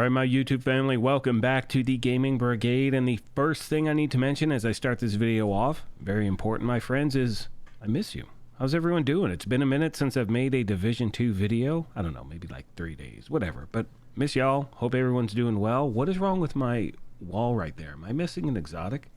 Alright, my YouTube family, welcome back to the Gaming Brigade, and the first thing I need to mention as I start this video off, very important my friends, is I miss you. How's everyone doing? It's been a minute since I've made a Division 2 video. I don't know, maybe like 3 days, whatever, but miss y'all. Hope everyone's doing well. What is wrong with my wall right there? Am I missing an exotic?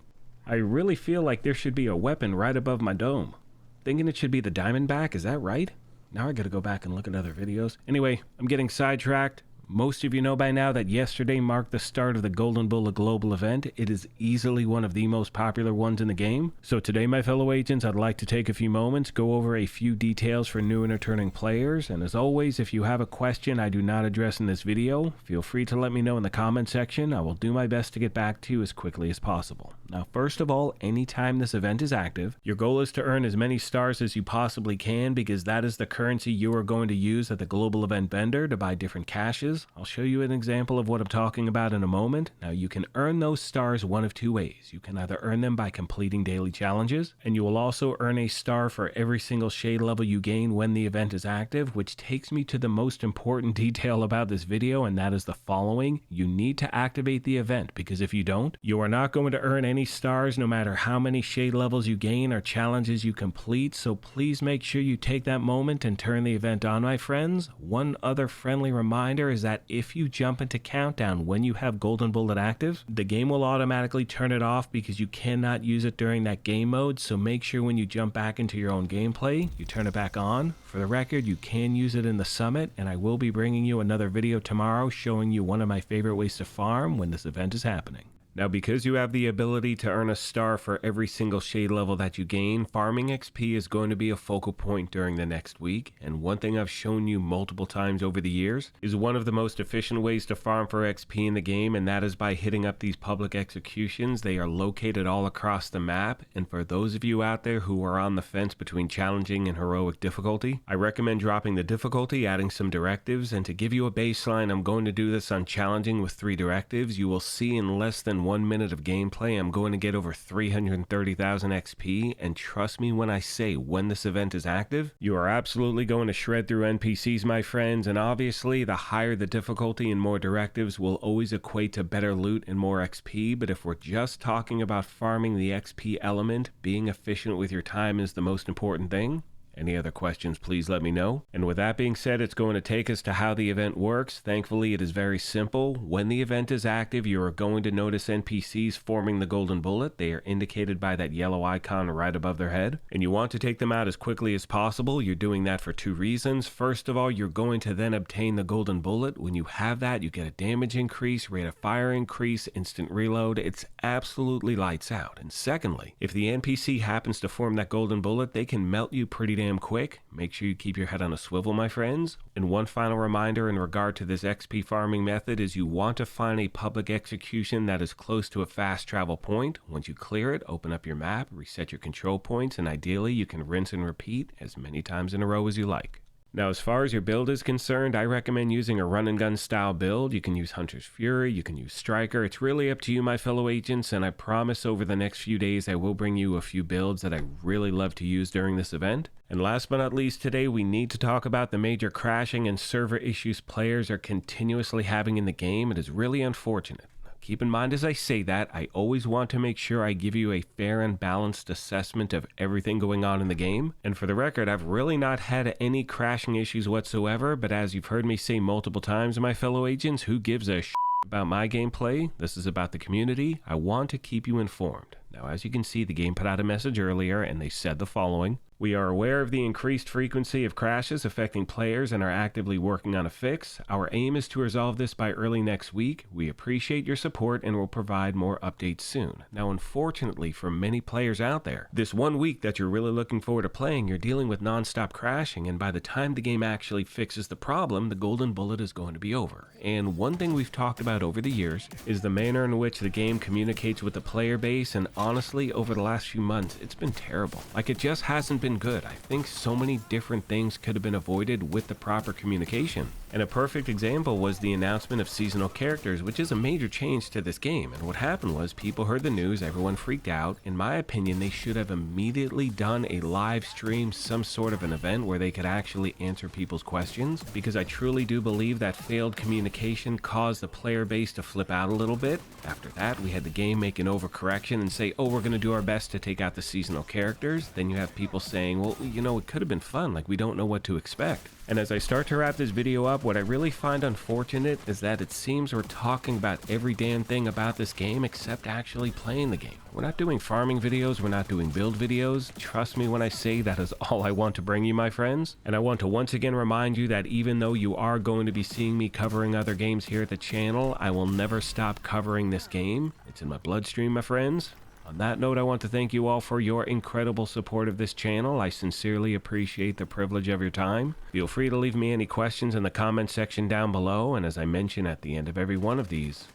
I really feel like there should be a weapon right above my dome. Thinking it should be the Diamondback, is that right? Now I gotta go back and look at other videos. Anyway, I'm getting sidetracked. Most of you know by now that yesterday marked the start of the Golden Bullet Global event. It is easily one of the most popular ones in the game. So today, my fellow agents, I'd like to take a few moments, go over a few details for new and returning players. And as always, if you have a question I do not address in this video, feel free to let me know in the comment section. I will do my best to get back to you as quickly as possible. Now, first of all, anytime this event is active, your goal is to earn as many stars as you possibly can, because that is the currency you are going to use at the global event vendor to buy different caches. I'll show you an example of what I'm talking about in a moment. Now, you can earn those stars one of two ways. You can either earn them by completing daily challenges, and you will also earn a star for every single shade level you gain when the event is active, which takes me to the most important detail about this video, and that is the following. You need to activate the event, because if you don't, you are not going to earn any stars no matter how many shade levels you gain or challenges you complete. So please make sure you take that moment and turn the event on, my friends. One other friendly reminder is that if you jump into countdown when you have Golden Bullet active, the game will automatically turn it off because you cannot use it during that game mode. So make sure when you jump back into your own gameplay, you turn it back on. For the record, you can use it in the summit, and I will be bringing you another video tomorrow showing you one of my favorite ways to farm when this event is happening. Now, because you have the ability to earn a star for every single shade level that you gain, farming XP is going to be a focal point during the next week. And one thing I've shown you multiple times over the years is one of the most efficient ways to farm for XP in the game, and that is by hitting up these public executions. They are located all across the map, and for those of you out there who are on the fence between challenging and heroic difficulty, I recommend dropping the difficulty, adding some directives, and to give you a baseline, I'm going to do this on challenging with 3 directives. You will see in less than 1 minute of gameplay, I'm going to get over 330,000 XP, and trust me when I say when this event is active, you are absolutely going to shred through NPCs, my friends, and obviously the higher the difficulty and more directives will always equate to better loot and more XP, but if we're just talking about farming the XP element, being efficient with your time is the most important thing. Any other questions, please let me know. And with that being said, it's going to take us to how the event works. Thankfully, it is very simple. When the event is active, you are going to notice NPCs forming the Golden Bullet. They are indicated by that yellow icon right above their head. And you want to take them out as quickly as possible. You're doing that for 2 reasons. First of all, you're going to then obtain the Golden Bullet. When you have that, you get a damage increase, rate of fire increase, instant reload. It's absolutely lights out. And secondly, if the NPC happens to form that Golden Bullet, they can melt you pretty damn quick. Make sure you keep your head on a swivel, my friends. And one final reminder in regard to this XP farming method is you want to find a public execution that is close to a fast travel point. Once you clear it, open up your map, reset your control points, and ideally you can rinse and repeat as many times in a row as you like. Now, as far as your build is concerned, I recommend using a run and gun style build. You can use Hunter's Fury, you can use Striker. It's really up to you, my fellow agents, and I promise over the next few days I will bring you a few builds that I really love to use during this event. And last but not least, today we need to talk about the major crashing and server issues players are continuously having in the game. It is really unfortunate. Keep in mind as I say that, I always want to make sure I give you a fair and balanced assessment of everything going on in the game. And for the record, I've really not had any crashing issues whatsoever, but as you've heard me say multiple times, my fellow agents, who gives a shit about my gameplay? This is about the community. I want to keep you informed. Now, as you can see, the game put out a message earlier, and they said the following. We are aware of the increased frequency of crashes affecting players and are actively working on a fix. Our aim is to resolve this by early next week. We appreciate your support and will provide more updates soon. Now, unfortunately for many players out there, this 1 week that you're really looking forward to playing, you're dealing with non-stop crashing, and by the time the game actually fixes the problem, the Golden Bullet is going to be over. And one thing we've talked about over the years is the manner in which the game communicates with the player base, and honestly, over the last few months, it's been terrible. Like, it just hasn't been been good. I think so many different things could have been avoided with the proper communication. And a perfect example was the announcement of seasonal characters, which is a major change to this game. And what happened was people heard the news, everyone freaked out. In my opinion, they should have immediately done a live stream, some sort of an event where they could actually answer people's questions, because I truly do believe that failed communication caused the player base to flip out a little bit. After that, we had the game make an overcorrection and say, oh, we're going to do our best to take out the seasonal characters. Then you have people saying, well, you know, it could have been fun, like we don't know what to expect. And as I start to wrap this video up, what I really find unfortunate is that it seems we're talking about every damn thing about this game except actually playing the game. We're not doing farming videos, we're not doing build videos. Trust me when I say that is all I want to bring you, my friends. And I want to once again remind you that even though you are going to be seeing me covering other games here at the channel, I will never stop covering this game. It's in my bloodstream, my friends. On that note, I want to thank you all for your incredible support of this channel. I sincerely appreciate the privilege of your time. Feel free to leave me any questions in the comment section down below, and as I mention at the end of every one of these,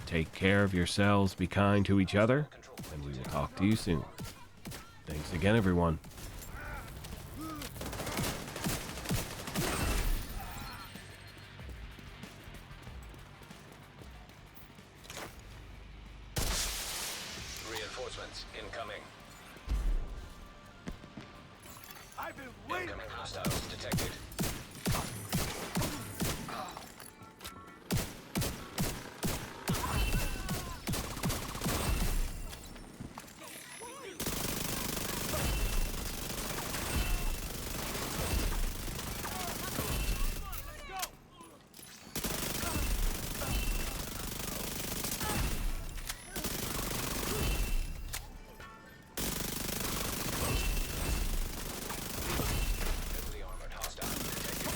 take care of yourselves, be kind to each other, and we will talk to you soon. Thanks again, everyone. Reinforcements incoming. I've been waiting. Incoming hostiles detected. Heavily armored hostile detected.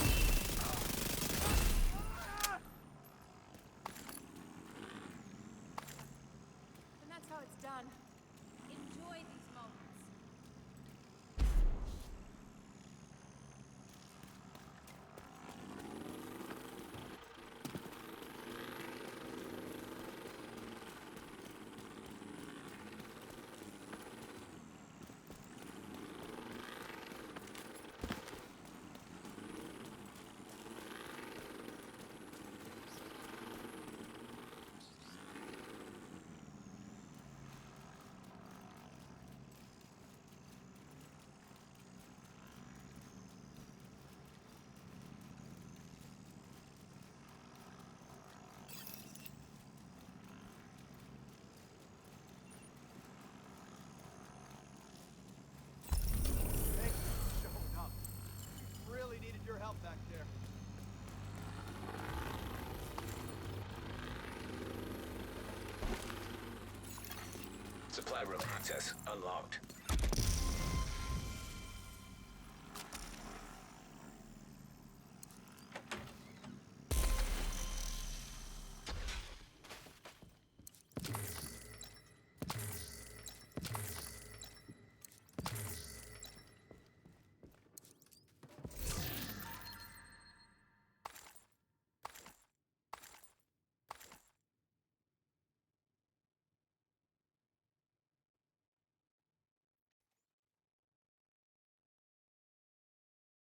And that's how it's done. Enjoy these moments. Thank you for showing up. Really needed your help back there. Supply room access unlocked.